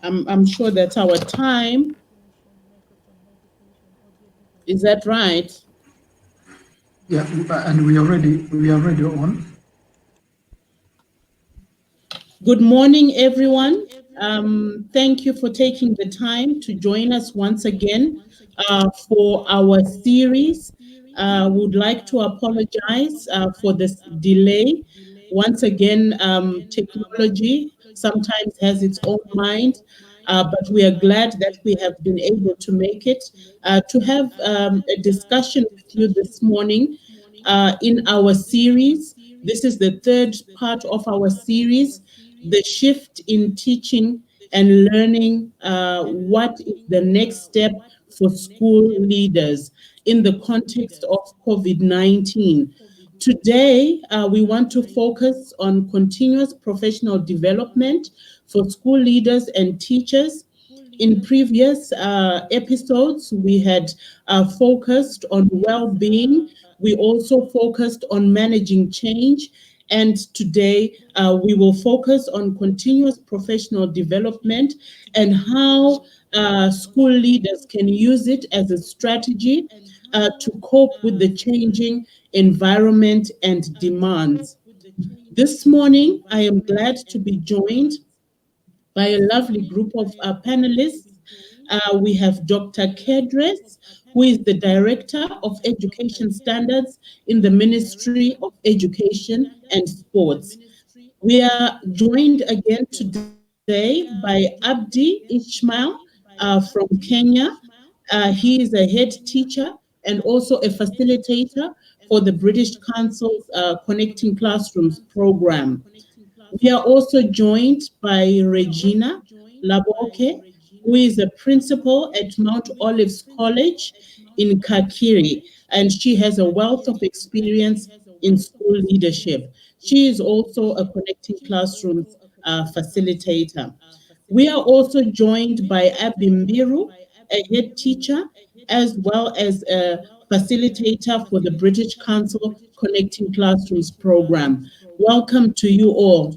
I'm sure that's our time. Is that right? Yeah, and we are already on. Good morning, everyone. Thank you for taking the time to join us once again for our series. Would like to apologize for this delay. Once again, technology sometimes has its own mind, but we are glad that we have been able to make it to have a discussion with you this morning in our series. This is the third part of our series, the shift in teaching and learning. What is the next step for school leaders in the context of COVID-19? Today, we want to focus on continuous professional development for school leaders and teachers. In previous episodes, we had focused on well being. We also focused on managing change. And today, we will focus on continuous professional development and how school leaders can use it as a strategy to cope with the changing environment and demands. This morning, I am glad to be joined by a lovely group of panelists. We have Dr. Kedres, who is the Director of Education Standards in the Ministry of Education and Sports. We are joined again today by Abdi Ishmael from Kenya. He is a head teacher and also a facilitator for the British Council's Connecting Classrooms program. We are also joined by Regina Laboke, who is a principal at Mount Olives College in Kakiri, and she has a wealth of experience in school leadership. She is also a Connecting Classrooms facilitator. We are also joined by Abimbiru, a head teacher, as well as a facilitator for the British Council Connecting Classrooms program. Welcome to you all.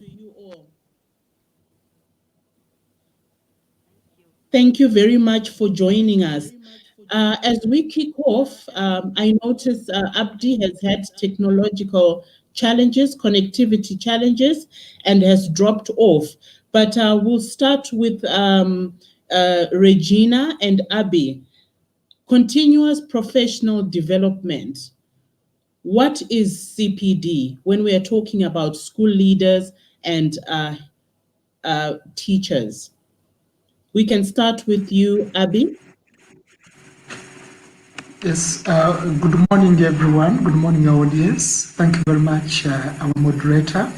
Thank you very much for joining us. As we kick off, I notice Abdi has had technological challenges, connectivity challenges, and has dropped off. But we'll start with Regina and Abby. Continuous professional development. What is CPD when we are talking about school leaders and teachers? We can start with you, Abby. Yes, good morning, everyone. Good morning, audience. Thank you very much, our moderator.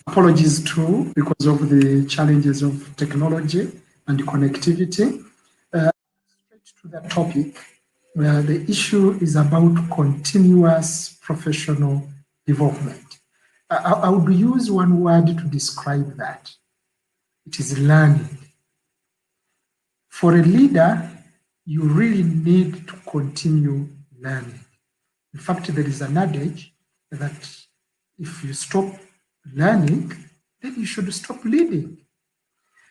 Apologies too because of the challenges of technology and connectivity. Straight to the topic, the issue is about continuous professional development. I would use one word to describe that. It is learning. For a leader, you really need to continue learning. In fact, there is an adage that if you stop learning, then you should stop leading.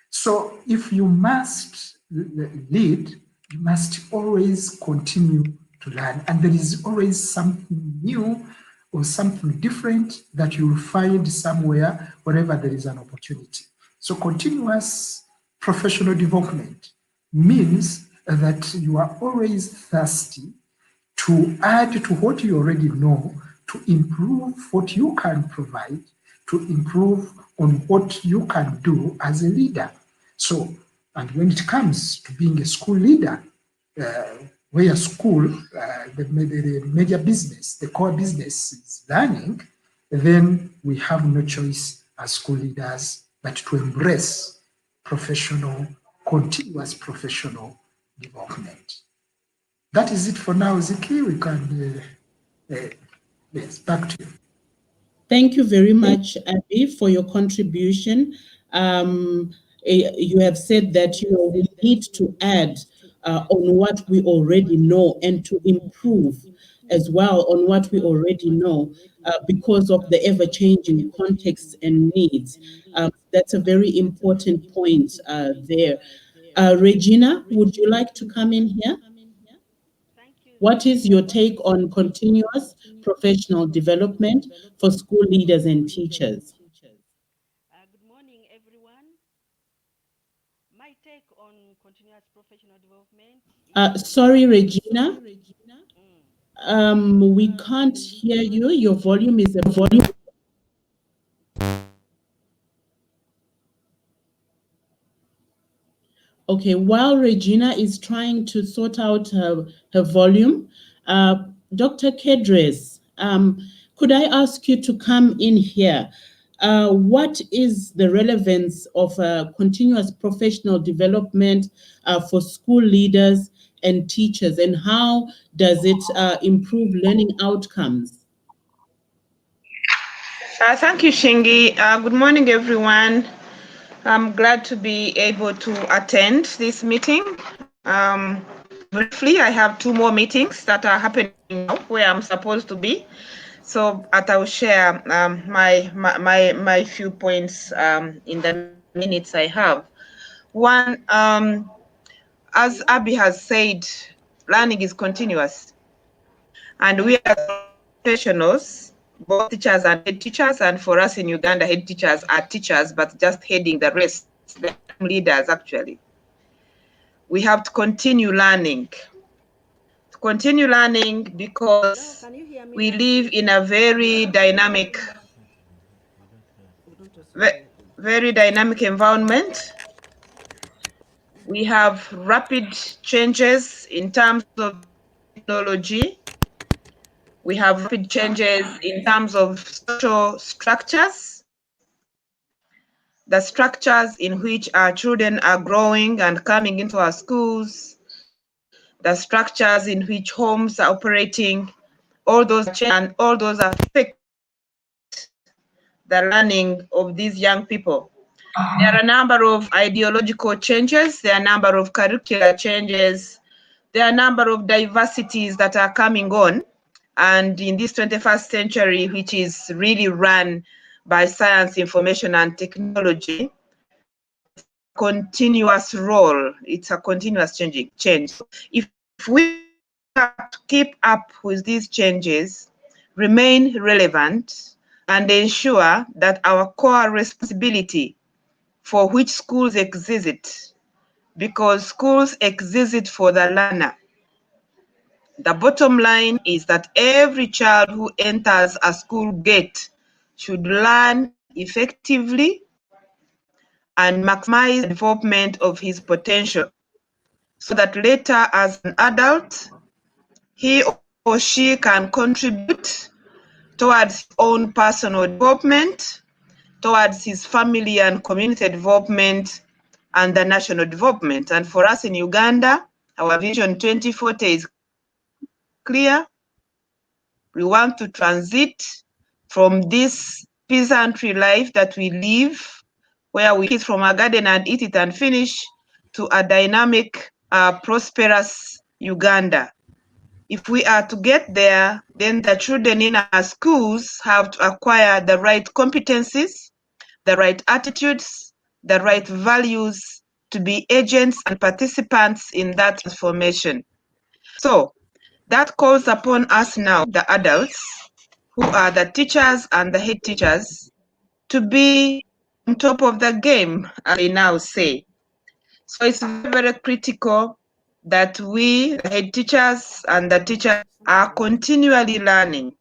So if you must lead, you must always continue to learn. And there is always something new or something different that you will find somewhere, wherever there is an opportunity. So continuous professional development means that you are always thirsty to add to what you already know, to improve what you can provide, to improve on what you can do as a leader. So, and when it comes to being a school leader, where school, the major business, the core business is learning, then we have no choice as school leaders but to embrace continuous professional development. That is it for now, Ziki. We can, yes, back to you. Thank you very much, Abby, for your contribution. You have said that we need to add on what we already know and to improve as well on what we already know because of the ever-changing contexts and needs. That's a very important point there. Regina, would you like to come in here? What is your take on continuous professional development for school leaders and teachers? Good morning, everyone. My take on continuous professional development is Sorry, Regina, mm, we can't hear you. Your volume is a volume. Okay, while Regina is trying to sort out her volume, Dr. Kedres, could I ask you to come in here? What is the relevance of continuous professional development for school leaders and teachers, and how does it improve learning outcomes? Thank you, Shingi. Good morning, everyone. I'm glad to be able to attend this meeting. Briefly, I have two more meetings that are happening now where I'm supposed to be. So I will share my few points in the minutes I have. One, as Abby has said, learning is continuous. And we as professionals, both teachers and head teachers, and for us in Uganda, head teachers are teachers, but just heading the rest, they're leaders actually. We have to continue learning. To continue learning because we live in a very dynamic, very dynamic environment. We have rapid changes in terms of technology. We have rapid changes in terms of social structures, the structures in which our children are growing and coming into our schools, the structures in which homes are operating, all those change and all those affect the learning of these young people. There are a number of ideological changes, there are a number of curricular changes, there are a number of diversities that are coming on. And in this 21st century, which is really run by science, information, and technology, it's a continuous role. It's a continuous change. If we have to keep up with these changes, remain relevant, and ensure that our core responsibility for which schools exist, because schools exist for the learner. The bottom line is that every child who enters a school gate should learn effectively and maximize the development of his potential so that later as an adult, he or she can contribute towards his own personal development, towards his family and community development, and the national development. And for us in Uganda, our Vision 2040 is clear. We want to transit from this peasantry life that we live, where we eat from a garden and eat it and finish, to a dynamic, prosperous Uganda. If we are to get there, then the children in our schools have to acquire the right competencies, the right attitudes, the right values to be agents and participants in that transformation. So that calls upon us now, the adults, who are the teachers and the head teachers, to be on top of the game, as they now say. So it's very, very critical that we, the head teachers and the teachers, are continually learning.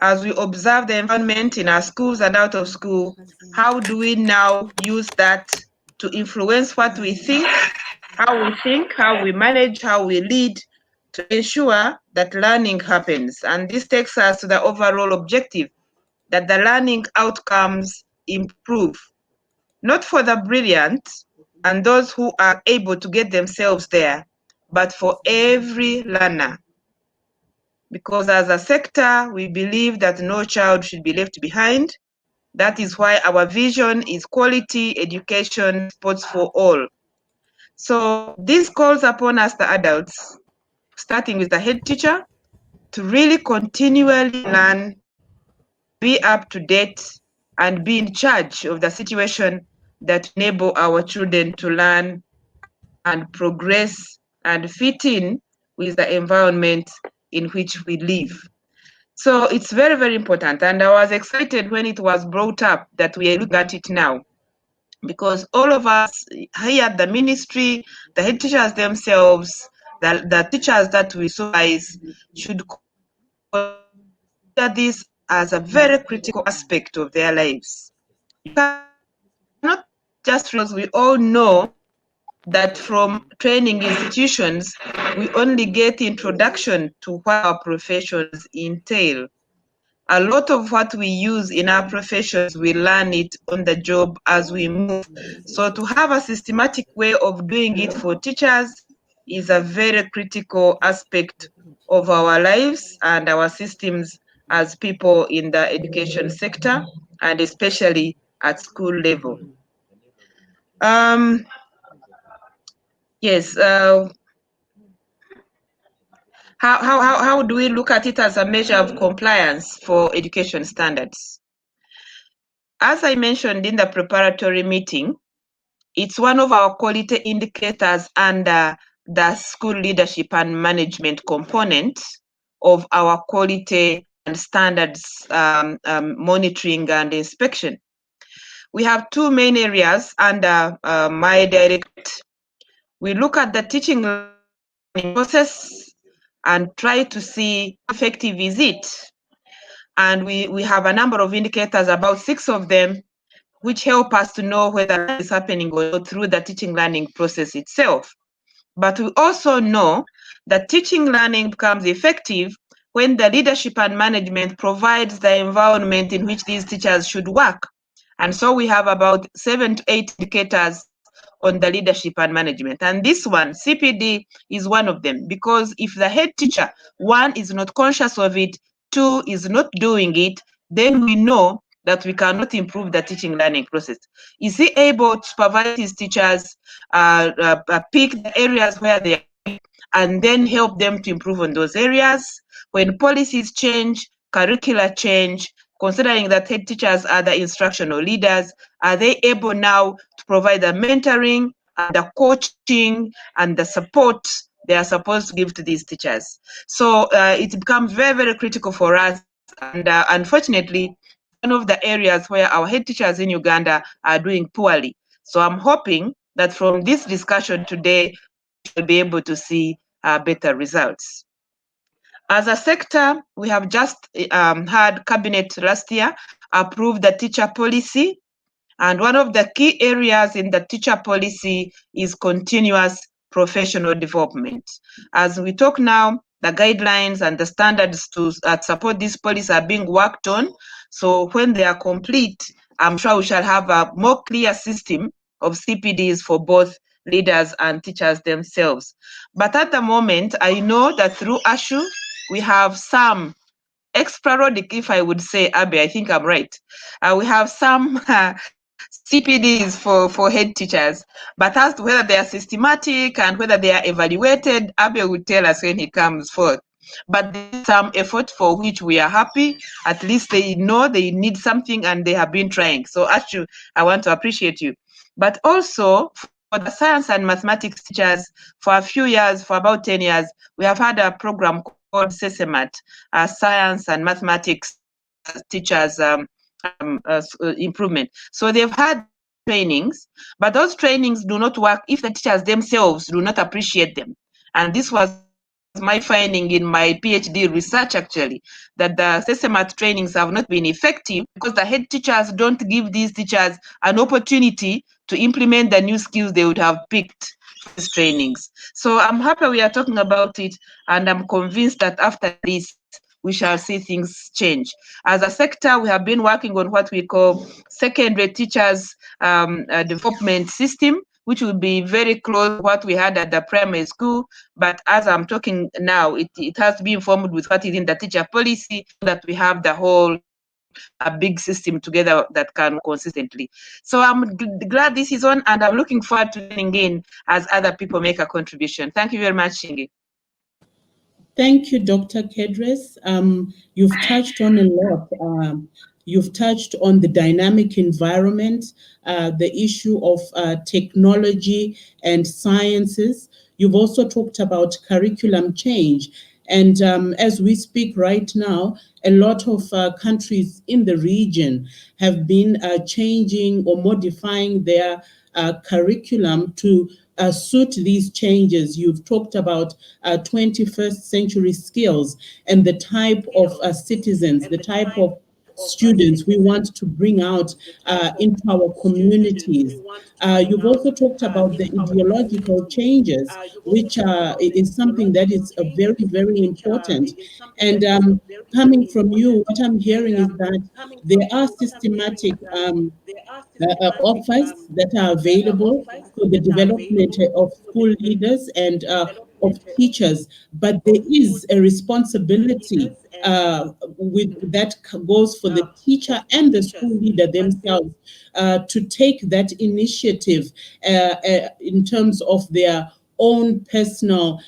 As we observe the environment in our schools and out of school, how do we now use that to influence what we think, how we manage, how we lead, to ensure that learning happens. And this takes us to the overall objective, that the learning outcomes improve, not for the brilliant and those who are able to get themselves there, but for every learner. Because as a sector, we believe that no child should be left behind. That is why our vision is quality education, sports for all. So this calls upon us, the adults, starting with the head teacher, to really continually learn, be up to date, and be in charge of the situation that enable our children to learn and progress and fit in with the environment in which we live. So it's very, very important. And I was excited when it was brought up that we look at it now, because all of us here at the ministry, the head teachers themselves, the teachers that we supervise should consider this as a very critical aspect of their lives. You cannot just, because we all know that from training institutions, we only get introduction to what our professions entail. A lot of what we use in our professions, we learn it on the job as we move. So to have a systematic way of doing it for teachers is a very critical aspect of our lives and our systems as people in the education sector, and especially at school level. Yes, how do we look at it as a measure of compliance for education standards? As I mentioned in the preparatory meeting, it's one of our quality indicators under the school leadership and management component of our quality and standards monitoring and inspection. We have two main areas under my direct. We look at the teaching process and try to see how effective is it. And we have a number of indicators, about 6 of them, which help us to know whether it's happening or not through the teaching learning process itself. But we also know that teaching learning becomes effective when the leadership and management provides the environment in which these teachers should work. And so we have about 7 to 8 indicators on the leadership and management. And this one, CPD, is one of them, because if the head teacher, 1, is not conscious of it, 2, is not doing it, then we know that we cannot improve the teaching learning process. Is he able to supervise his teachers, pick the areas where they are, and then help them to improve on those areas? When policies change, curricula change, considering that head teachers are the instructional leaders, are they able now to provide the mentoring and the coaching and the support they are supposed to give to these teachers? So it becomes very, very critical for us. And unfortunately, it's one of the areas where our head teachers in Uganda are doing poorly. So I'm hoping that from this discussion today, we shall be able to see better results. As a sector, we have just had Cabinet last year approve the teacher policy. And one of the key areas in the teacher policy is continuous professional development. As we talk now, the guidelines and the standards to support this policy are being worked on. So when they are complete, I'm sure we shall have a more clear system of CPDs for both leaders and teachers themselves. But at the moment, I know that through ASHU, we have some explorodic, if I would say, Abby, I think I'm right. We have some CPDs for head teachers, but as to whether they are systematic and whether they are evaluated, Abby will tell us when he comes forth. But there is some effort for which we are happy. At least they know they need something and they have been trying. So actually, I want to appreciate you. But also for the science and mathematics teachers, for a few years, for about 10 years, we have had a program called SESEMAT, Science and Mathematics Teachers Improvement. So they've had trainings, but those trainings do not work if the teachers themselves do not appreciate them. And this was my finding in my PhD research, actually, that the SESEMAT trainings have not been effective because the head teachers don't give these teachers an opportunity to implement the new skills they would have picked for these trainings. So I'm happy we are talking about it, and I'm convinced that after this, we shall see things change. As a sector, we have been working on what we call secondary teachers development system, which will be very close to what we had at the primary school. But as I'm talking now, it has to be informed with what is in the teacher policy so that we have the whole a big system together that can consistently. So I'm glad this is on, and I'm looking forward to tuning in as other people make a contribution. Thank you very much, Shingi. Thank you, Dr. Kedres. You've touched on a lot. You've touched on the dynamic environment, the issue of technology and sciences. You've also talked about curriculum change. And as we speak right now, a lot of countries in the region have been changing or modifying their curriculum to suit these changes. You've talked about 21st century skills and the type of citizens, the type of students we want to bring out into our communities. You've also talked about the ideological changes, which is something that is very, very important. And coming from you, what I'm hearing is that there are systematic offers that are available for the development of school leaders and of teachers, but there is a responsibility that goes for the teacher and the school leader themselves to take that initiative in terms of their own personal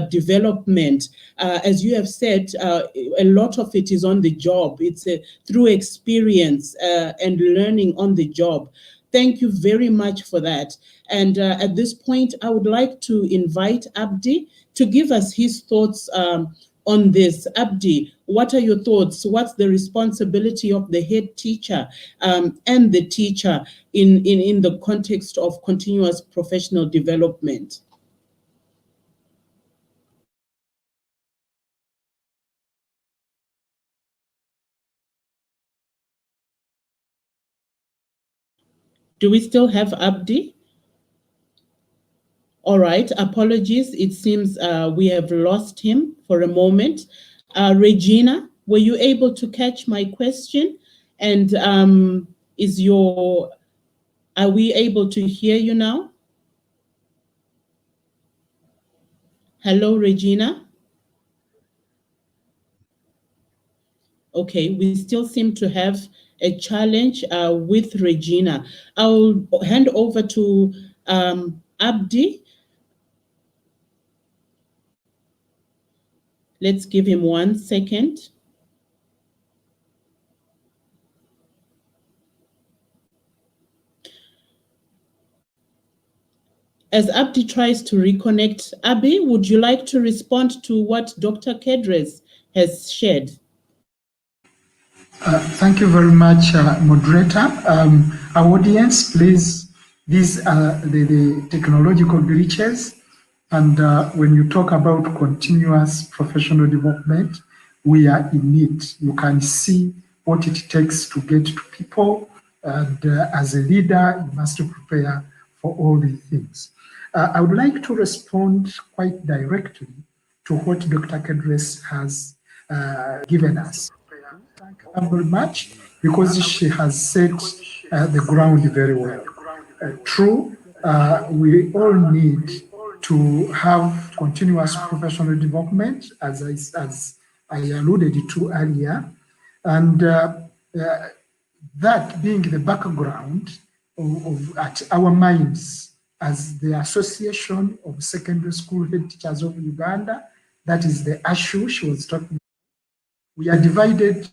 development. As you have said, a lot of it is on the job. It's through experience and learning on the job. Thank you very much for that. And at this point, I would like to invite Abdi to give us his thoughts on this. Abdi, what are your thoughts? What's the responsibility of the head teacher and the teacher in the context of continuous professional development? Do we still have Abdi? All right, apologies. It seems we have lost him for a moment. Regina, were you able to catch my question? And are we able to hear you now? Hello, Regina. Okay, we still seem to have a challenge with Regina. I'll hand over to Abdi. Let's give him 1 second. As Abdi tries to reconnect, Abby, would you like to respond to what Dr. Kedres has shared? Thank you very much, moderator. Our audience, please, these are the technological glitches. And when you talk about continuous professional development, we are in it. You can see what it takes to get to people. And as a leader, you must prepare for all these things. I would like to respond quite directly to what Dr. Kedres has given us. Thank her very much because she has set the ground very well. True, we all need to have continuous professional development, as I alluded to earlier, and that being the background at our minds as the Association of Secondary School Head Teachers of Uganda, that is the ASHU she was talking about. We are divided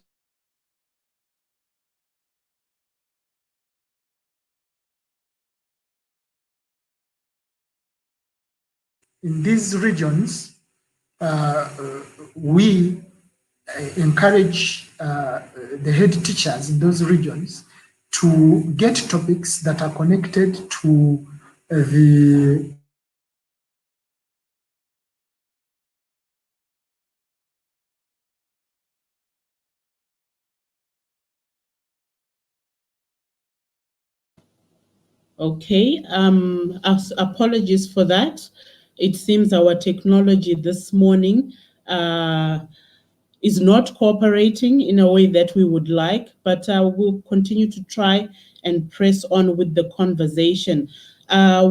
in these regions. We encourage the head teachers in those regions to get topics that are connected to the Okay, apologies for that. It seems our technology this morning is not cooperating in a way that we would like, but we'll continue to try and press on with the conversation.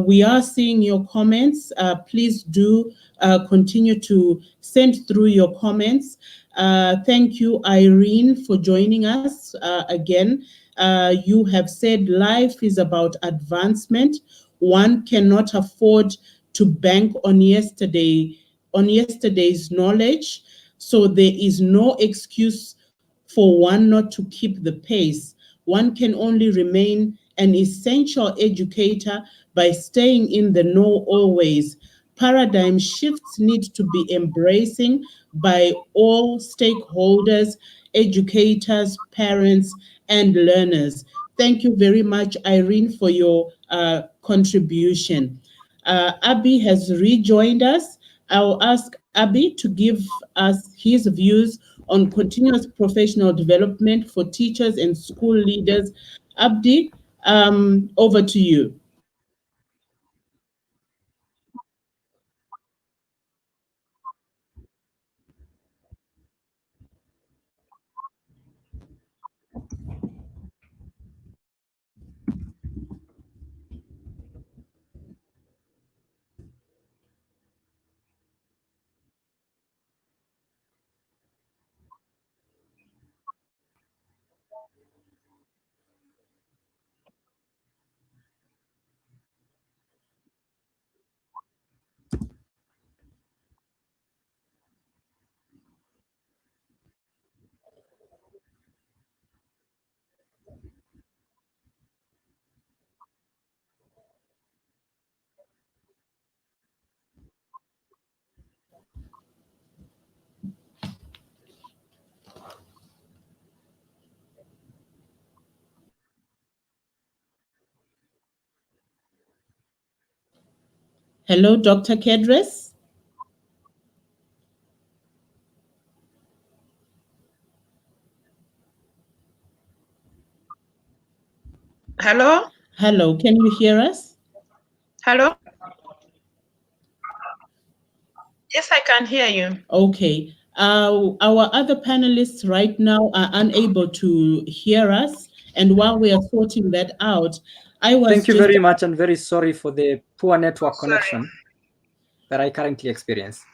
We are seeing your comments. Please do continue to send through your comments. Thank you, Irene, for joining us again. You have said life is about advancement. One cannot afford to bank on yesterday's knowledge. So there is no excuse for one not to keep the pace. One can only remain an essential educator by staying in the know always. Paradigm shifts need to be embracing by all stakeholders, educators, parents, and learners. Thank you very much, Irene, for your contribution. Abby has rejoined us. I'll ask Abby to give us his views on continuous professional development for teachers and school leaders. Abdi, over to you. Hello, Dr. Kedres. Hello? Hello, can you hear us? Hello? Yes, I can hear you. Okay. Our other panelists right now are unable to hear us. And while we are sorting that out, I was Thank you just very much, and very sorry for the poor network Sorry. connection that I currently experience.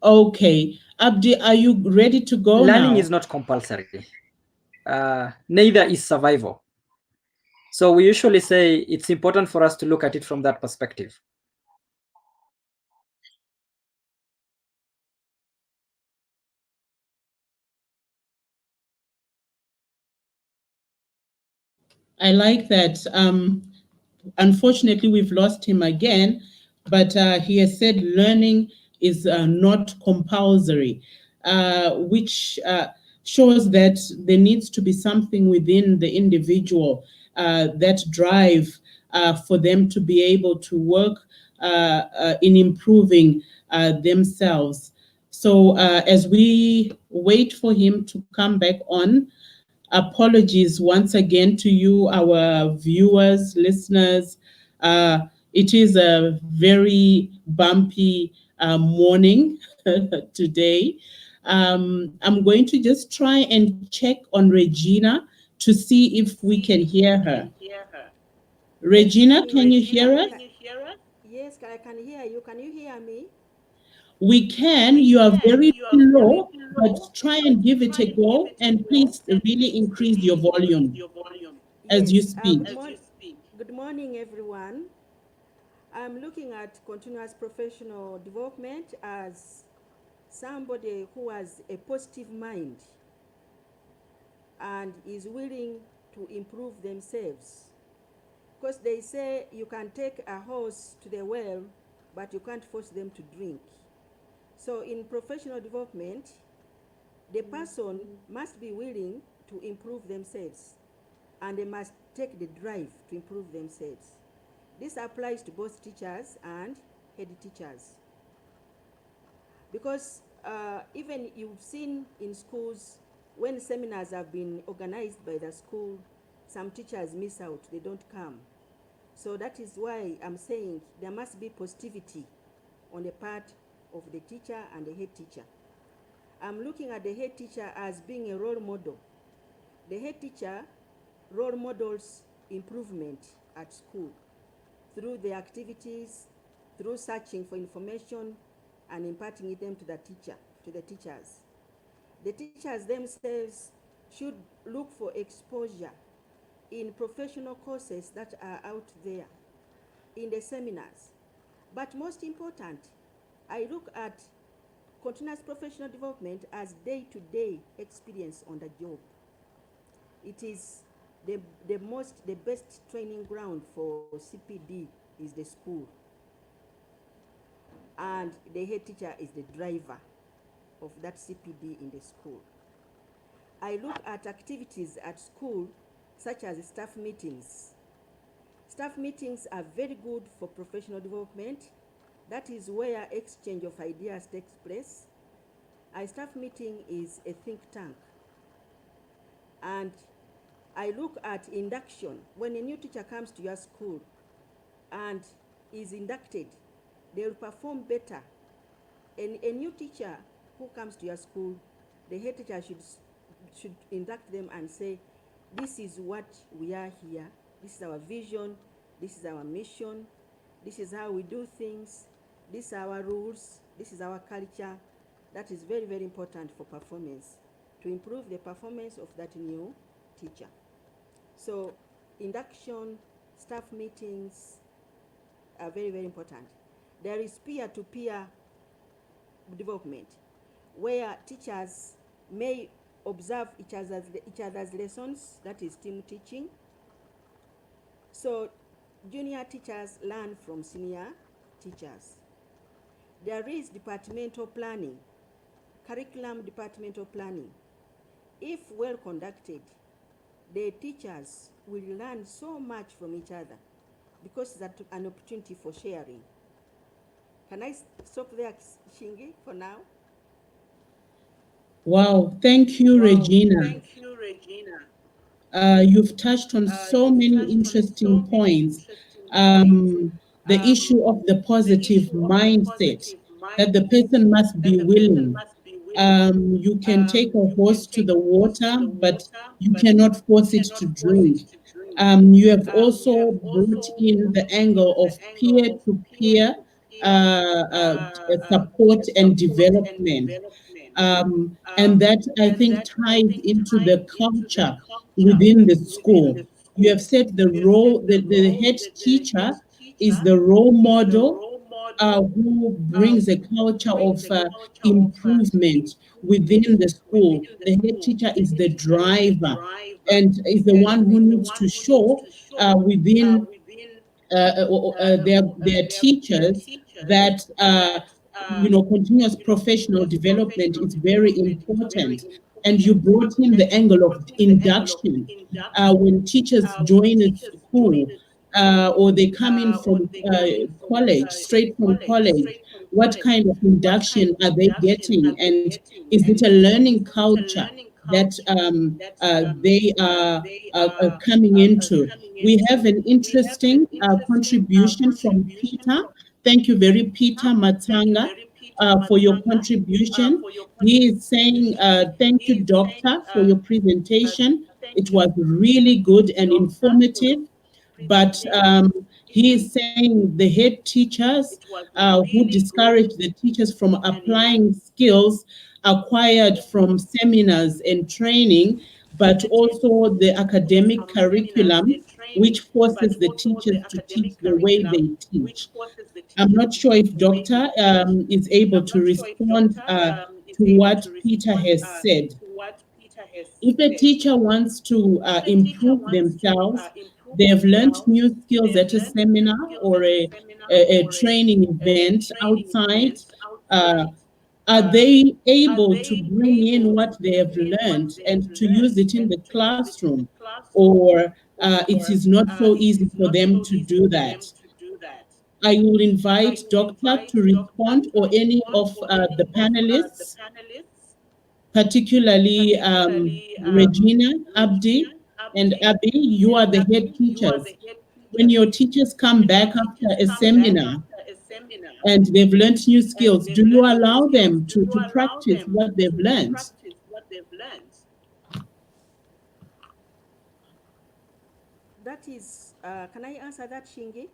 okay. Abdi, are you ready to go Learning now? is not compulsory. Neither is survival. So we usually say it's important for us to look at it from that perspective. I like that. Unfortunately, we've lost him again, but he has said learning is not compulsory, which shows that there needs to be something within the individual, that drive for them to be able to work in improving themselves. So, as we wait for him to come back on, apologies once again to you, our viewers, listeners. It is a very bumpy morning today. I'm going to just try and check on Regina to see if we can hear her. Yes, can Regina, you can you Regina, hear us? yes, I can hear you. Can you hear me? We can. You are very low, but try and give it a go. And please really increase your volume as you Yes. speak. Good morning, everyone. I'm looking at continuous professional development as somebody who has a positive mind and is willing to improve themselves. Because they say you can take a horse to the well, but you can't force them to drink. So in professional development, the person must be willing to improve themselves and they must take the drive to improve themselves. This applies to both teachers and head teachers. Because even you've seen in schools, when seminars have been organized by the school, some teachers miss out, they don't come. So that is why I'm saying there must be positivity on the part of the teacher and the head teacher. I'm looking at the head teacher as being a role model. The head teacher role models improvement at school through the activities, through searching for information and imparting them to the teacher, to the teachers. The teachers themselves should look for exposure in professional courses that are out there, in the seminars. But most important, I look at continuous professional development as day-to-day experience on the job. It is the best training ground for CPD is the school. And the head teacher is the driver of that CPD in the school. I look at activities at school such as staff meetings. Staff meetings are very good for professional development. That is where exchange of ideas takes place. A staff meeting is a think tank. And I look at induction. When a new teacher comes to your school and is inducted, they will perform better. And a new teacher who comes to your school, the head teacher should induct them and say, this is what we are here, this is our vision, this is our mission, this is how we do things, these are our rules, this is our culture. That is very, very important for performance, to improve the performance of that new teacher. So induction, staff meetings are very, very important. There is peer-to-peer development, where teachers may observe each other's lessons, that is team teaching. So junior teachers learn from senior teachers. There is departmental planning, curriculum departmental planning. If well conducted, the teachers will learn so much from each other because that's an opportunity for sharing. Can I stop there, Shingi, for now? Wow, thank you, Regina. You've touched on so many interesting points. The issue of the positive mindset, that the person must be willing. You can take a horse to the water, but you cannot force it to drink. You have also brought in the angle of peer-to-peer support and development. And that, I think, ties into the culture within the school. You have said the role, the head teacher is the role model who brings a culture of improvement within the school. The head teacher is the driver and is the one who needs to show within their teachers that continuous professional development is very important. And you brought in the angle of induction. When teachers join a school or they come in from college, straight from college, what kind of induction are they getting? And is it a learning culture that they are coming into? We have an interesting contribution from Peter. Thank you very Peter Matanga for your contribution. He is saying, thank you, doctor, for your presentation. It was really good and informative. But he is saying the head teachers who discourage the teachers from applying skills acquired from seminars and training, but also the academic curriculum, which forces the teachers to teach the way they teach. I'm not sure if Doctor is able to respond to what Peter has said. If a teacher wants to improve themselves, they have learned new skills at a seminar or a training event outside. Uh, are they able to bring in what they have learned and to use it in the classroom? Or it is not so easy for them to do that? I will invite Doctor to respond or any of the panelists, particularly Regina, Abdi, and Abby. You are the head teachers. When your teachers come back after a seminar and they've learned new skills, do you allow them to practice what they've learned? That is, can I answer that, Shingi?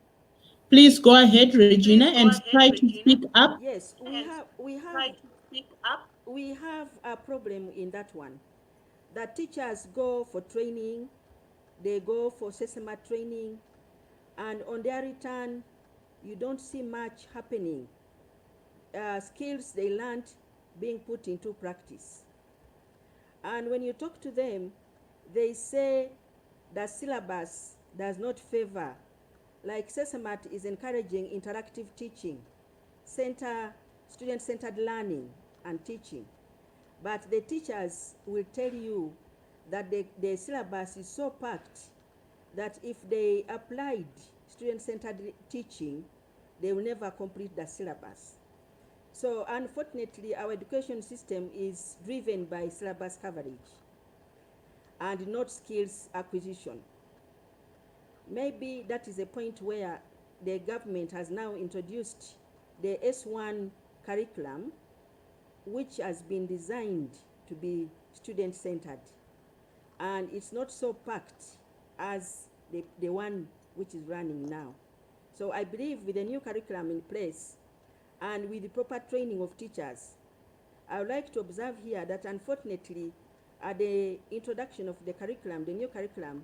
Please go ahead, Regina, and try to speak up. Yes, we have a problem in that one. The teachers go for training, they go for SESEMA training, and on their return, you don't see much happening. Skills they learned being put into practice. And when you talk to them, they say the syllabus does not favor, like SESAMAT is encouraging interactive teaching, student-centered learning and teaching. But the teachers will tell you that the syllabus is so packed that if they applied student-centered teaching, they will never complete the syllabus. So unfortunately, our education system is driven by syllabus coverage and not skills acquisition. Maybe that is a point where the government has now introduced the S1 curriculum, which has been designed to be student-centered. And it's not so packed as the one which is running now. So I believe with the new curriculum in place and with the proper training of teachers, I would like to observe here that unfortunately, at the introduction of the curriculum, the new curriculum,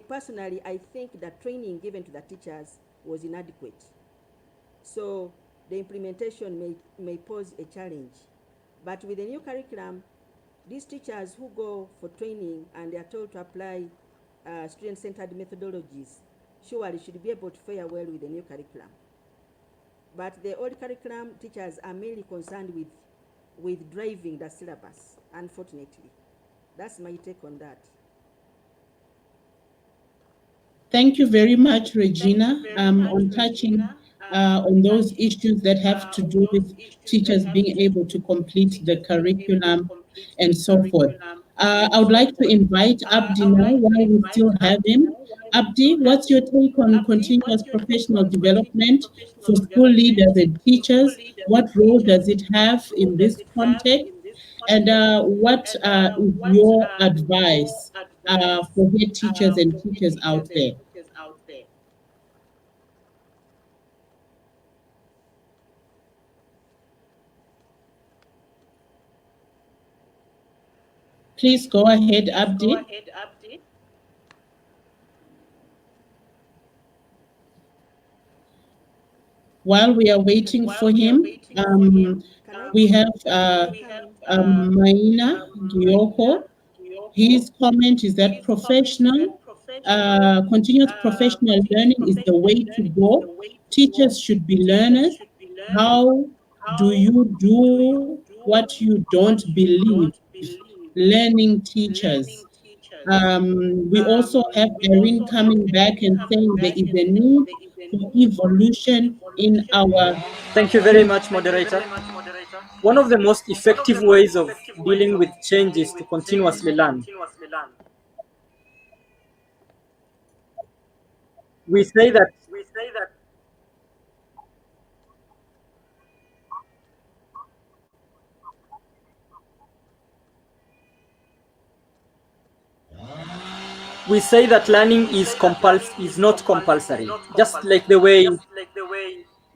personally, I think the training given to the teachers was inadequate. So the implementation may pose a challenge. But with the new curriculum, these teachers who go for training and they are told to apply student-centered methodologies surely should be able to fare well with the new curriculum. But the old curriculum, teachers are mainly concerned with driving the syllabus, unfortunately. That's my take on that. Thank you very much, Regina, on touching on those issues that have to do with teachers being able to complete the curriculum and so forth. I would like to invite Abdi now while we still have him. Abdi, what's your take on continuous professional development for school leaders and teachers? What role does it have in this context? And what is your advice for head teachers and teachers out there? Please go ahead, Abdi. While we are waiting for him, we have Maina Gyoko. His comment is that continuous professional learning is the way to go. Teachers should be learners. How do you do what you don't believe? Learning teachers. We also have Erin coming back and saying there is a need for evolution in our. Thank you very much, moderator. One of the most effective ways of dealing with change is to continuously learn. We say that learning is not compulsory, just like the way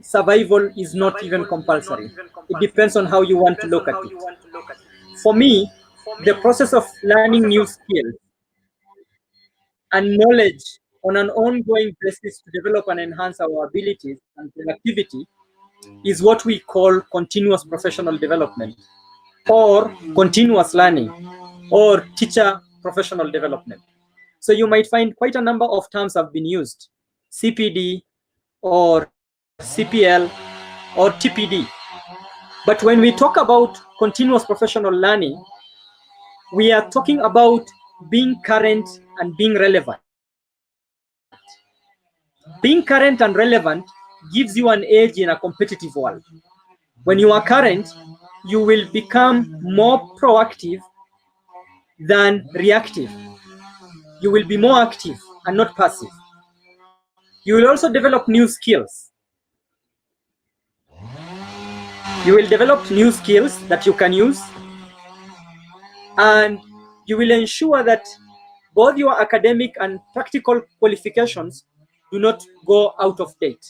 survival is not even compulsory. It depends on how you want to look at it. For me, the process of learning new skills and knowledge on an ongoing basis to develop and enhance our abilities and productivity is what we call continuous professional development, or continuous learning, or teacher professional development. So you might find quite a number of terms have been used: CPD, or CPL, or TPD. But when we talk about continuous professional learning, we are talking about being current and being relevant. Being current and relevant gives you an edge in a competitive world. When you are current, you will become more proactive than reactive. You will be more active and not passive. You will also develop new skills. You will develop new skills that you can use, and you will ensure that both your academic and practical qualifications do not go out of date.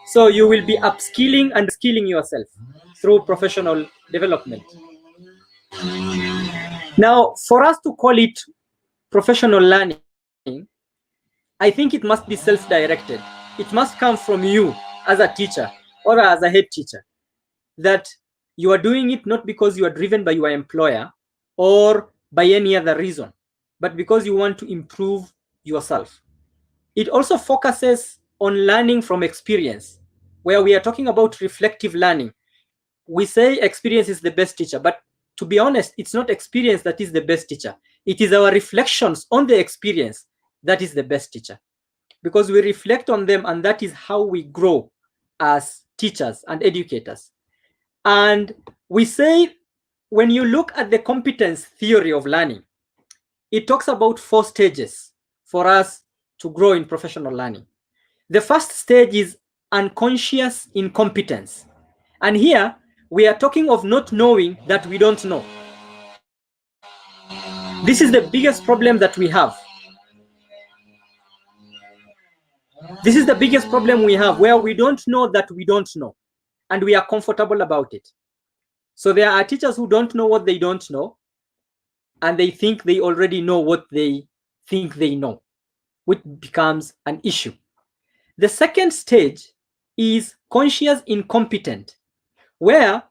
So you will be upskilling and skilling yourself through professional development. Now, for us to call it professional learning, I think it must be self-directed. It must come from you as a teacher or as a head teacher, that You are doing it not because you are driven by your employer or by any other reason, but because you want to improve yourself. It also focuses on learning from experience, where we are talking about reflective learning. We say experience is the best teacher, but to be honest, it's not experience that is the best teacher. It is our reflections on the experience that is the best teacher, because we reflect on them, and that is how we grow as teachers and educators. And we say, when you look at the competence theory of learning, it talks about 4 stages for us to grow in professional learning. The first stage is unconscious incompetence. And here we are talking of not knowing that we don't know. This is the biggest problem that we have. This is the biggest problem we have, where we don't know that we don't know, and we are comfortable about it. So there are teachers who don't know what they don't know, and they think they already know what they think they know, which becomes an issue. The second stage is conscious incompetent, where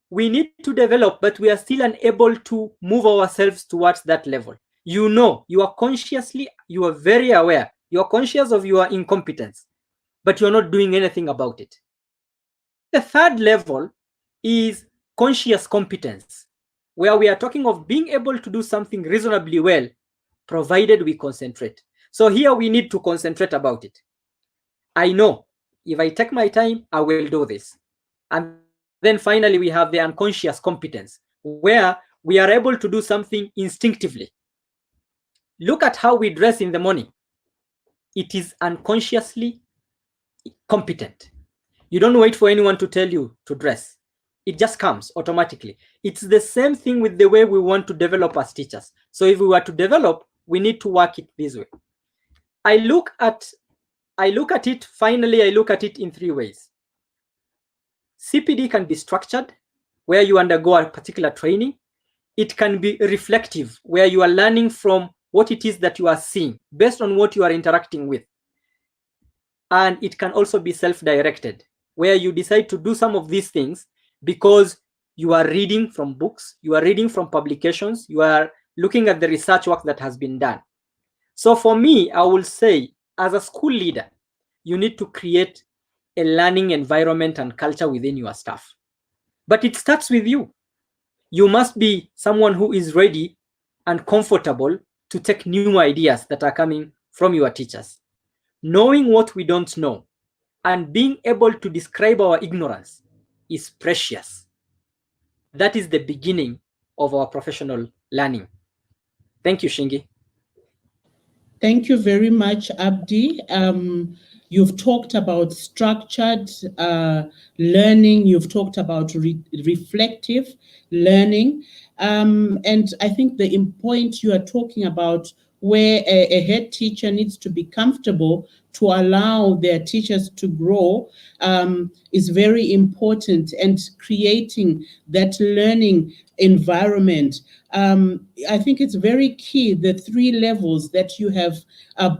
we need to develop, but we are still unable to move ourselves towards that level. You know, you are consciously, you are very aware, you are conscious of your incompetence, but you're not doing anything about it. The third level is conscious competence, where we are talking of being able to do something reasonably well, provided we concentrate. So here we need to concentrate about it. I know if I take my time, I will do this. And then finally, we have the unconscious competence, where we are able to do something instinctively. Look at how we dress in the morning. It is unconsciously competent. You don't wait for anyone to tell you to dress. It just comes automatically. It's the same thing with the way we want to develop as teachers. So if we were to develop, we need to work it this way. I look at it, finally, I look at it in 3 ways. CPD can be structured, where you undergo a particular training. It can be reflective, where you are learning from what it is that you are seeing based on what you are interacting with. And it can also be self-directed, where you decide to do some of these things because you are reading from books, you are reading from publications, you are looking at the research work that has been done. So for me, I will say, as a school leader, you need to create a learning environment and culture within your staff. But it starts with you. You must be someone who is ready and comfortable to take new ideas that are coming from your teachers. Knowing what we don't know and being able to describe our ignorance is precious. That is the beginning of our professional learning. Thank you, Shingi. Thank you very much, Abdi. You've talked about structured learning. You've talked about reflective learning. And I think the point you are talking about, where a head teacher needs to be comfortable to allow their teachers to grow, is very important, and creating that learning environment. I think it's very key, the 3 levels that you have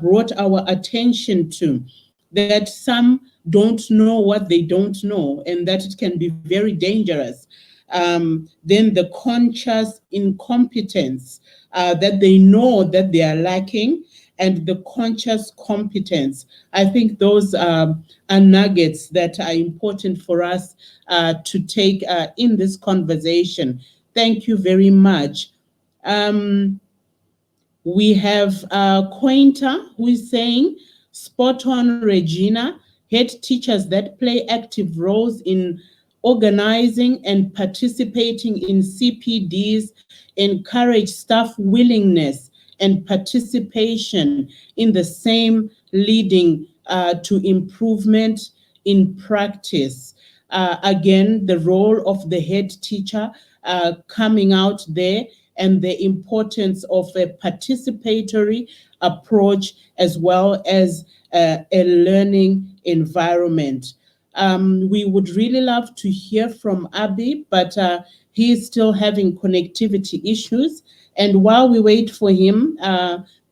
brought our attention to, that some don't know what they don't know, and that it can be very dangerous. Then the conscious incompetence, that they know that they are lacking, and the conscious competence. I think those are nuggets that are important for us to take in this conversation. Thank you very much. We have Quinta, who is saying, spot on, Regina. Head teachers that play active roles in organizing and participating in CPDs encourage staff willingness and participation in the same, leading to improvement in practice. Again, the role of the head teacher coming out there, and the importance of a participatory approach, as well as a learning environment. We would really love to hear from Abby, but he is still having connectivity issues. And while we wait for him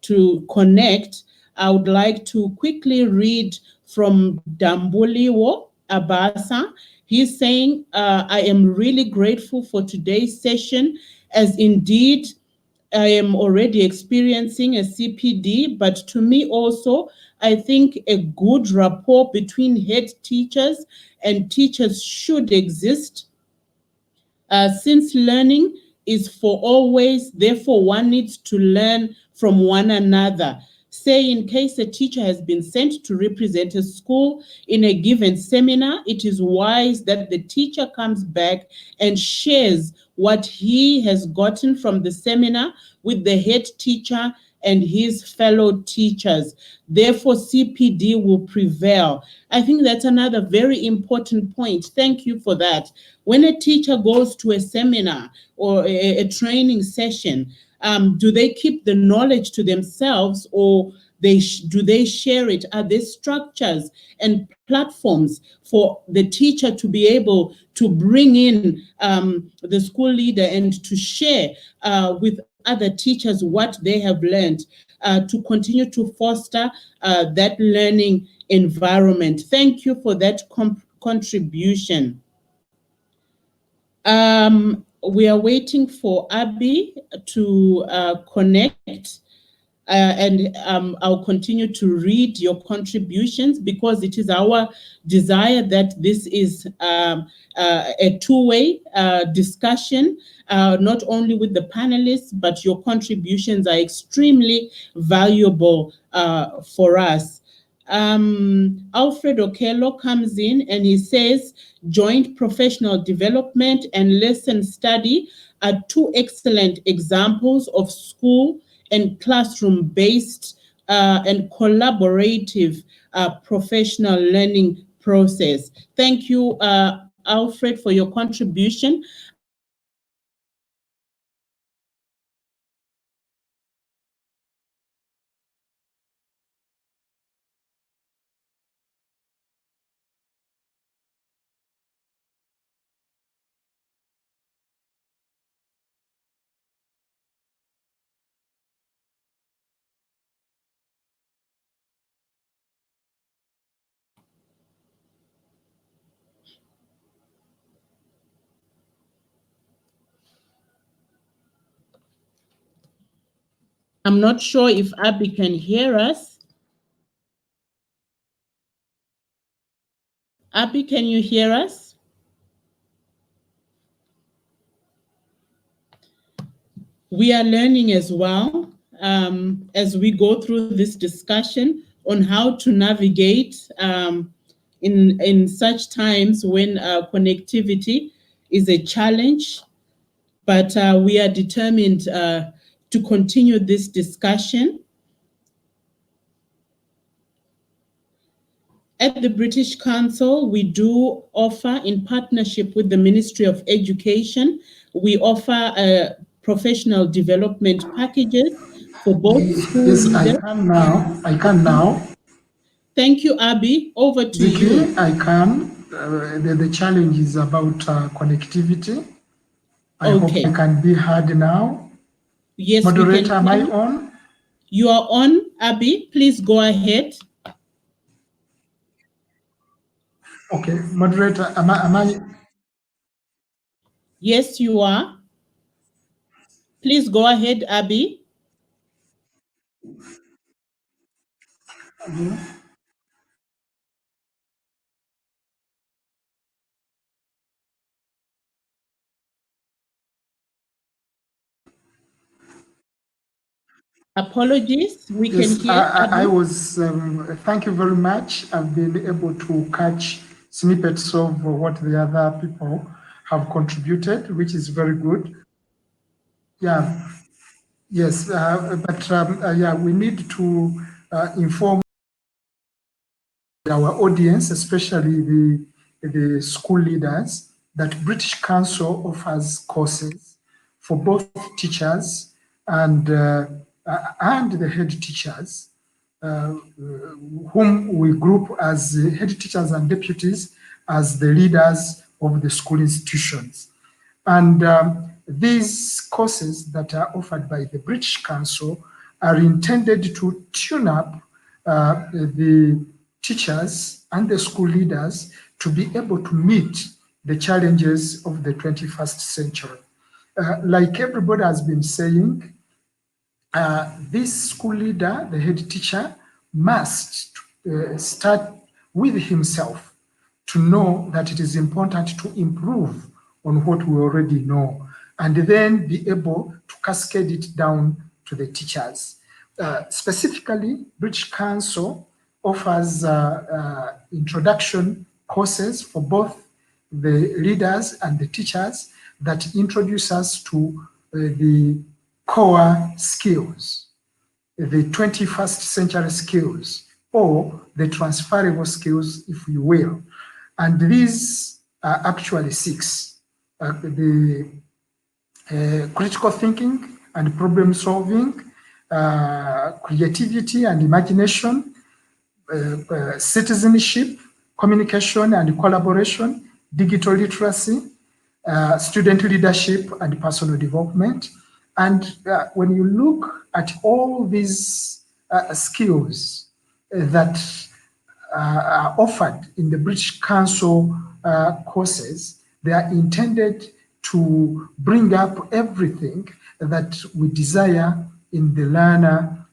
to connect, I would like to quickly read from Dambuliwo. Abasa. He's saying, I am really grateful for today's session, as indeed I am already experiencing a CPD, but to me also, I think a good rapport between head teachers and teachers should exist, since learning is for always, therefore one needs to learn from one another. Say, in case a teacher has been sent to represent a school in a given seminar, it is wise that the teacher comes back and shares what he has gotten from the seminar with the head teacher and his fellow teachers. Therefore, CPD will prevail. I think that's another very important point. Thank you for that. When a teacher goes to a seminar or a training session, do they keep the knowledge to themselves, or do they share it? Are there structures and platforms for the teacher to be able to bring in the school leader and to share with other teachers what they have learned, to continue to foster that learning environment? Thank you for that contribution. We are waiting for Abby to connect. And I'll continue to read your contributions, because it is our desire that this is a two-way discussion, not only with the panelists, but your contributions are extremely valuable for us. Alfred Okello comes in and he says, joint professional development and lesson study are two excellent examples of school and classroom-based and collaborative professional learning process. Thank you, Alfred, for your contribution. I'm not sure if Abby can hear us. I'm not sure if Abby can hear us. Abby, can you hear us? We are learning as well, as we go through this discussion on how to navigate in such times when connectivity is a challenge. But we are determined to continue this discussion. At the British Council, we do offer, in partnership with the Ministry of Education, we offer professional development packages for both school Yes, leaders. I can now. I can now. Thank you, Abby. Over to you. Vicky, I can. The challenge is about connectivity. I hope I Okay. can be heard now. Yes, we can Moderator, am hear I you. on? You are on, Abby. Please go ahead. Okay, moderator, am I? Yes, you are. Please go ahead, Abby. Apologies. We can Yes, hear I Abby. was, thank you very much. I've been able to catch snippets of what the other people have contributed, which is very good. Yeah, yes, but yeah, we need to inform our audience, especially the school leaders, that British Council offers courses for both teachers and the head teachers, whom we group as the head teachers and deputies as the leaders of the school institutions. And these courses that are offered by the British Council are intended to tune up the teachers and the school leaders to be able to meet the challenges of the 21st century. Like everybody has been saying, this school leader, the head teacher, must start with himself to know that it is important to improve on what we already know, and then be able to cascade it down to the teachers. Specifically, British Council offers introduction courses for both the leaders and the teachers that introduce us to the core skills, the 21st century skills, or the transferable skills, if you will. And these are actually six. The critical thinking and problem solving, creativity and imagination, citizenship, communication and collaboration, digital literacy, student leadership and personal development. And when you look at all these skills that are offered in the British Council courses, they are intended to bring up everything that we desire in the learner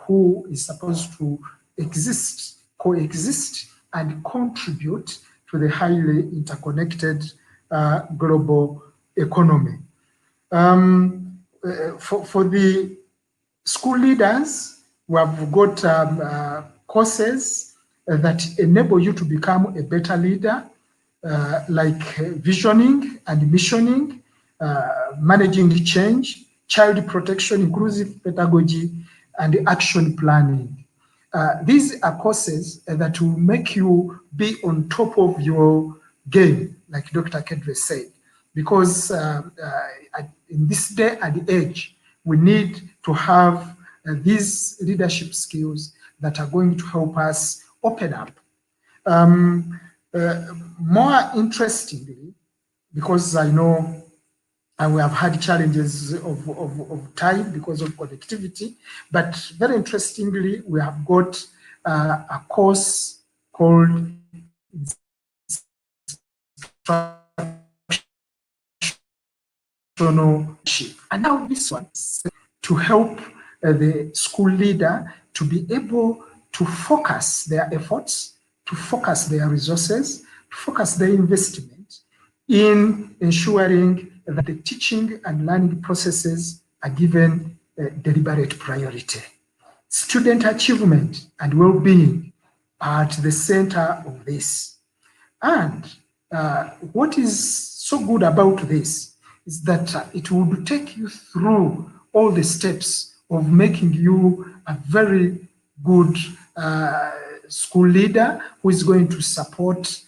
who is supposed to exist, coexist, and contribute to the highly interconnected global economy. For the school leaders, we have got courses that enable you to become a better leader, like visioning and missioning, managing change, child protection, inclusive pedagogy, and action planning. These are courses that will make you be on top of your game, like Dr. Kedre said, because in this day and age, we need to have these leadership skills that are going to help us open up. More interestingly, because I know we have had challenges of time because of connectivity, but very interestingly, we have got a course called instructionship. And now this one to help the school leader to be able to focus their efforts, to focus their resources, to focus their investment in ensuring that the teaching and learning processes are given deliberate priority. Student achievement and well-being are at the center of this. And what is so good about this is that it will take you through all the steps of making you a very good school leader who is going to support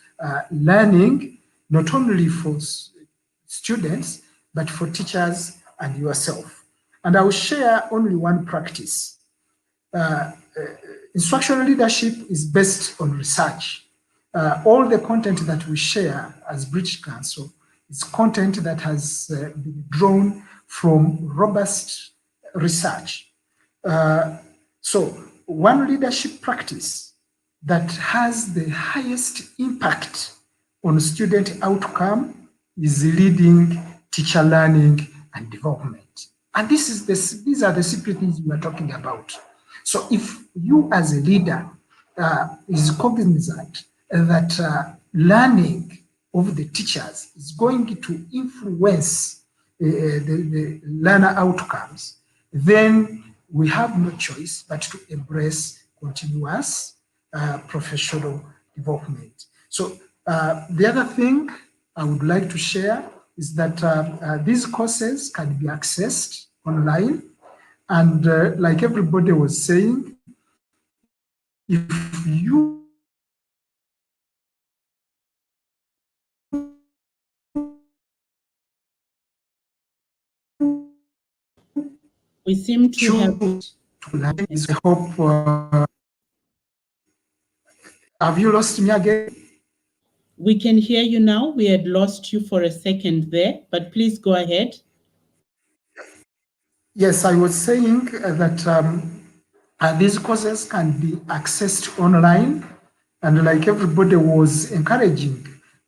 learning, not only for students, but for teachers and yourself. And I will share only one practice. Instructional leadership is based on research. All the content that we share as British Council is content that has been drawn from robust research. So one leadership practice that has the highest impact on student outcome is leading teacher learning and development. And these are the secret things we are talking about. So if you as a leader is cognizant that learning of the teachers is going to influence the learner outcomes, then we have no choice but to embrace continuous professional development. So the other thing I would like to share is that these courses can be accessed online. And like everybody was saying, if you We seem to have. choose to learn, I hope. Have you lost me again? We can hear you now. We had lost you for a second there, but please go ahead. Yes, I was saying that these courses can be accessed online, And like everybody was encouraging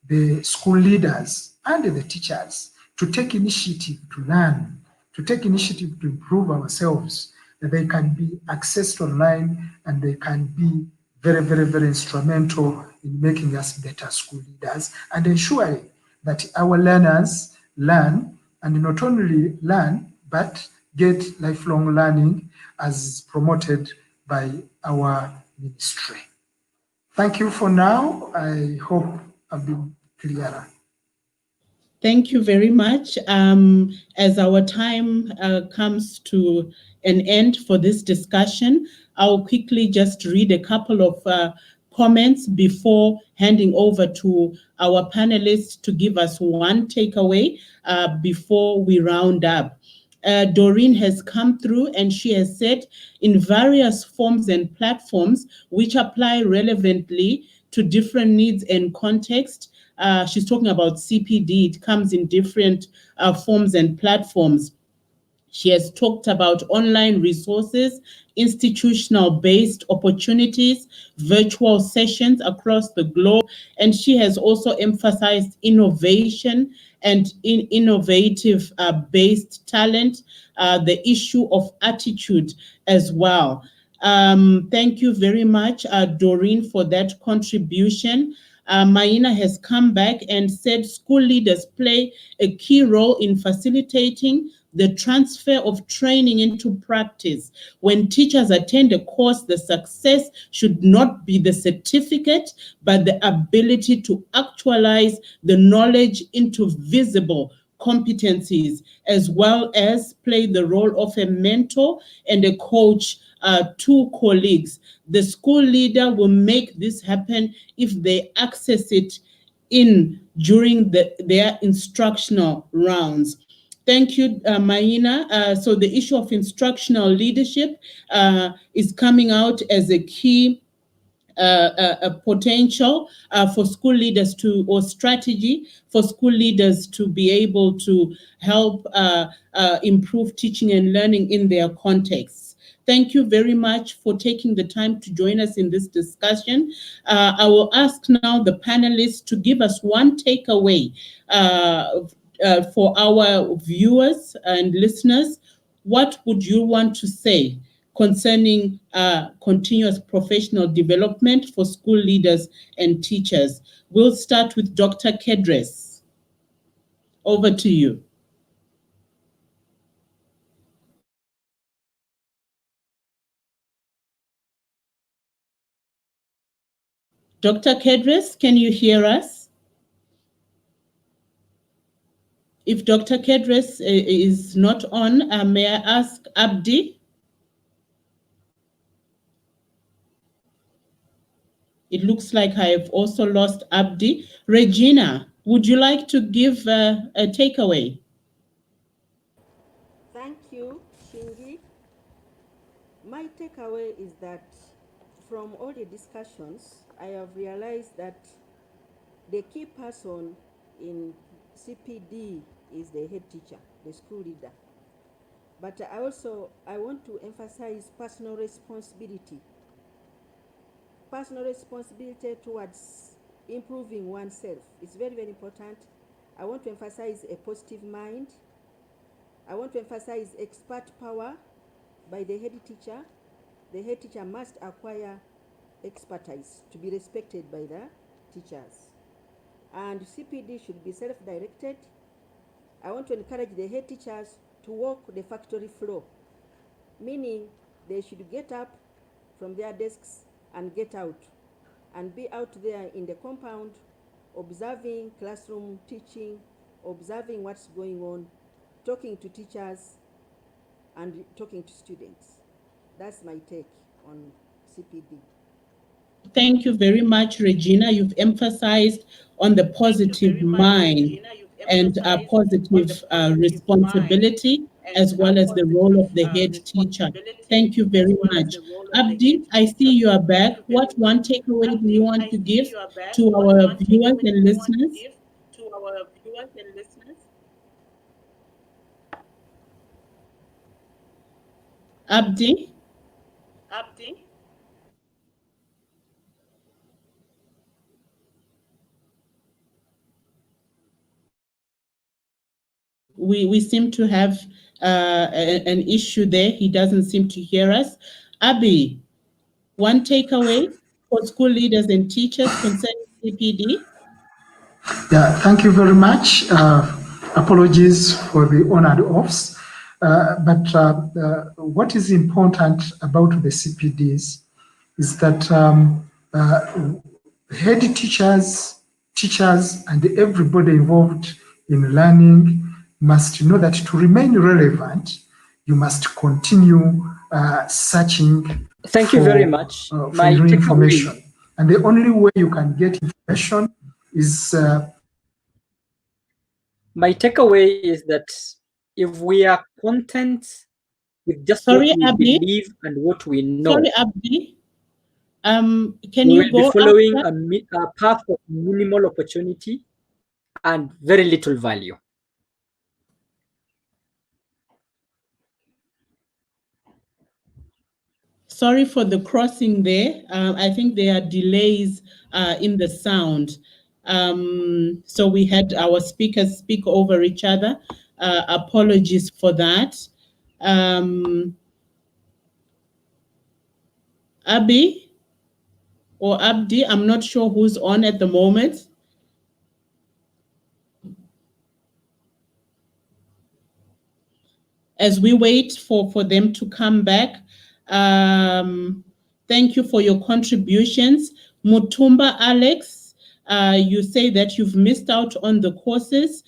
the school leaders and the teachers to take initiative to learn, to take initiative to improve ourselves, that they can be accessed online and they can be very, very, very instrumental in making us better school leaders and ensuring that our learners learn and not only learn, but get lifelong learning as promoted by our ministry. Thank you for now. I hope I've been clearer. Thank you very much. As our time comes to an end for this discussion, I'll quickly just read a couple of comments before handing over to our panelists to give us one takeaway before we round up. Doreen has come through and she has said, in various forms and platforms which apply relevantly to different needs and context. She's talking about CPD. It comes in different forms and platforms. She has talked about online resources, institutional based opportunities, virtual sessions across the globe, and she has also emphasized innovation and innovative based talent, the issue of attitude as well. Thank you very much, Doreen, for that contribution. Maina has come back and said school leaders play a key role in facilitating the transfer of training into practice. When teachers attend a course, the success should not be the certificate, but the ability to actualize the knowledge into visible competencies, as well as play the role of a mentor and a coach to colleagues. The school leader will make this happen if they access it in during their instructional rounds. Thank you, Maina. So the issue of instructional leadership is coming out as a key a potential for school leaders to, or strategy for school leaders to be able to help improve teaching and learning in their contexts. Thank you very much for taking the time to join us in this discussion. I will ask now the panelists to give us one takeaway for our viewers and listeners. What would you want to say concerning continuous professional development for school leaders and teachers? We'll start with Dr. Kedres. Over to you. Dr. Kedres, can you hear us? If Dr. Kedres is not on, may I ask Abdi? It looks like I have also lost Abdi. Regina, would you like to give a takeaway? Thank you, Shingi. My takeaway is that from all the discussions, I have realized that the key person in CPD is the head teacher, the school leader. But I want to emphasize personal responsibility. Personal responsibility towards improving oneself is very, very important. I want to emphasize a positive mind. I want to emphasize expert power by the head teacher. The head teacher must acquire expertise to be respected by the teachers. And CPD should be self-directed. I want to encourage the head teachers to walk the factory floor, meaning they should get up from their desks and get out and be out there in the compound, observing classroom teaching, observing what's going on, talking to teachers and talking to students. That's my take on CPD. Thank you very much, Regina. You've emphasized on the positive mind and positive responsibility, as well as the role of the head teacher. Thank you very much. Abdi, I see you are back. What one takeaway do you want to give to our viewers and listeners? Abdi? We seem to have an issue there. He doesn't seem to hear us. Abby, one takeaway for school leaders and teachers concerning CPD? Yeah, thank you very much. Apologies for the on and offs. But what is important about the CPDs is that head teachers, teachers, and everybody involved in learning must know that to remain relevant, you must continue searching Thank you very much. for My your takeaway, information. And the only way you can get information is my takeaway is that if we are content with just what Sorry, we Abby. believe and what we know, Sorry, Abby. Can we you will be go following after? a path of minimal opportunity and very little value. Sorry for the crossing there. I think there are delays in the sound. So we had our speakers speak over each other. Apologies for that. Abby or Abdi, I'm not sure who's on at the moment. As we wait for them to come back, thank you for your contributions. Mutumba Alex, you say that you've missed out on the courses.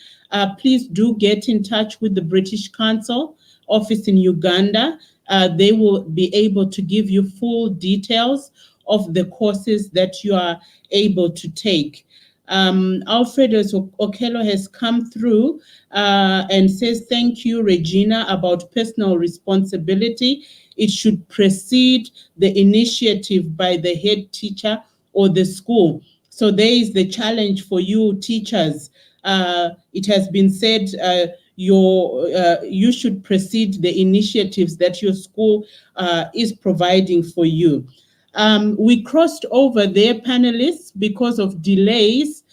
Please do get in touch with the British Council office in Uganda. They will be able to give you full details of the courses that you are able to take. Alfredo Okello has come through and says, thank you, Regina, about personal responsibility. It should precede the initiative by the head teacher or the school. So there is the challenge for you, teachers. It has been said you should precede the initiatives that your school is providing for you. We crossed over their panelists because of delays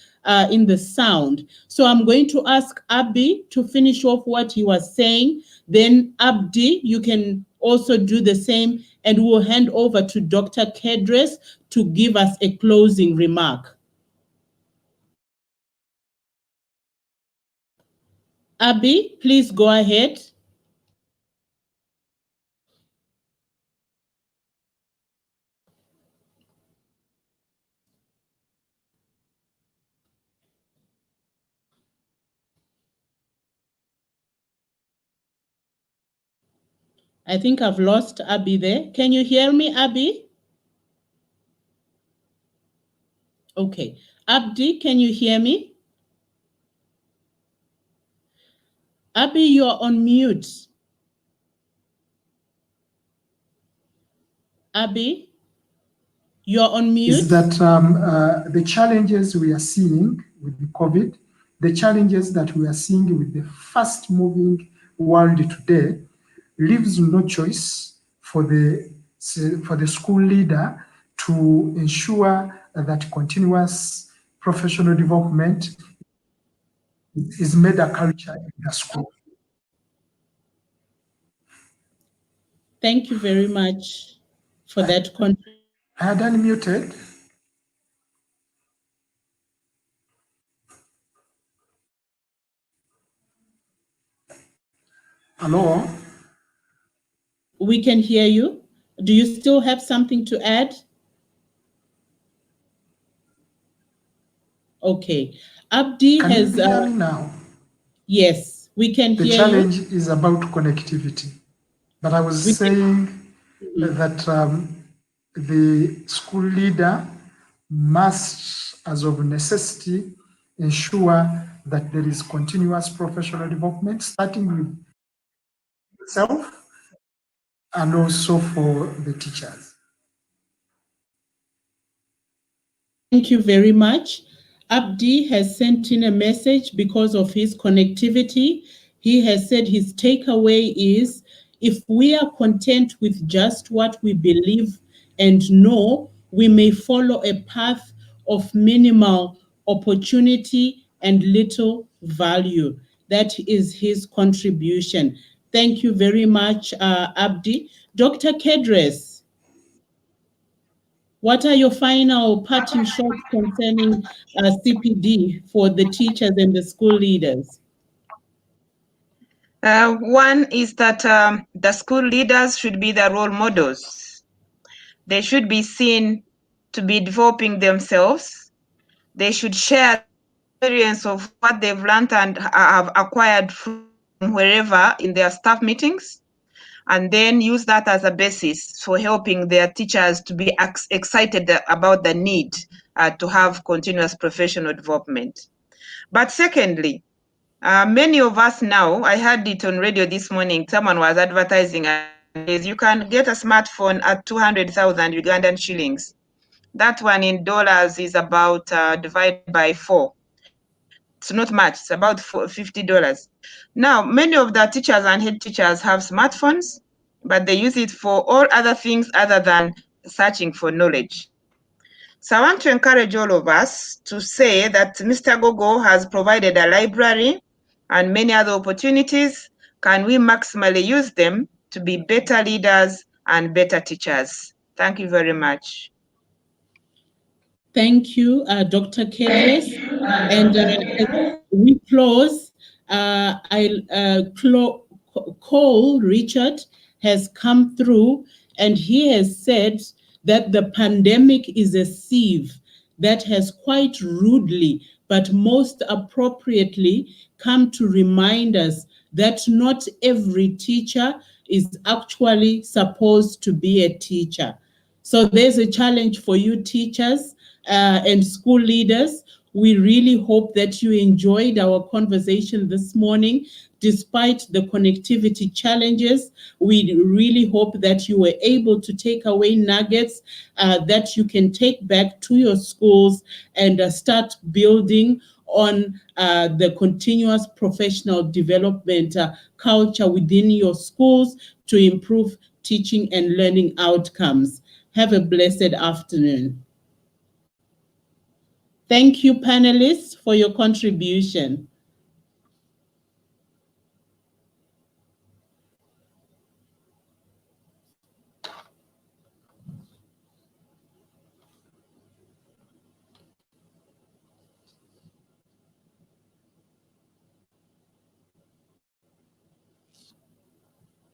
in the sound. So I'm going to ask Abdi to finish off what he was saying. Then Abdi, you can also do the same, and we'll hand over to Dr. Kedres to give us a closing remark. Abdi, please go ahead. I think I've lost Abby there. Can you hear me, Abby? Okay. Abdi, can you hear me? Abby, you're on mute. Abby, you're on mute. Is that the challenges we are seeing with the COVID, the challenges that we are seeing with the fast-moving world today, leaves no choice for the school leader to ensure that continuous professional development is made a culture in the school. Thank you very much for that contribution. I had unmuted. Hello? We can hear you. Do you still have something to add? Okay. Abdi Can has... you hear me now? Yes, we can hear you. The challenge is about connectivity. But I was saying that the school leader must, as of necessity, ensure that there is continuous professional development, starting with itself and also for the teachers. Thank you very much. Abdi has sent in a message because of his connectivity. He has said his takeaway is, if we are content with just what we believe and know, we may follow a path of minimal opportunity and little value. That is his contribution. Thank you very much, Abdi. Dr. Kedres, what are your final parting shots concerning CPD for the teachers and the school leaders? One is that the school leaders should be the role models. They should be seen to be developing themselves. They should share the experience of what they've learned and have acquired from wherever in their staff meetings, and then use that as a basis for helping their teachers to be excited about the need to have continuous professional development. But secondly, many of us now, I heard it on radio this morning, someone was advertising, you can get a smartphone at 200,000 Ugandan shillings. That one in dollars is about divided by 4. It's not much, it's about $50. Now, many of the teachers and head teachers have smartphones, but they use it for all other things other than searching for knowledge. So I want to encourage all of us to say that Mr. Gogo has provided a library and many other opportunities. Can we maximally use them to be better leaders and better teachers? Thank you very much. Thank you, Dr. Kedres. And as we close, Cole Richard has come through and he has said that the pandemic is a sieve that has quite rudely, but most appropriately, come to remind us that not every teacher is actually supposed to be a teacher. So there's a challenge for you teachers and school leaders. We really hope that you enjoyed our conversation this morning. Despite the connectivity challenges, we really hope that you were able to take away nuggets that you can take back to your schools and start building on the continuous professional development culture within your schools to improve teaching and learning outcomes. Have a blessed afternoon. Thank you, panelists, for your contribution.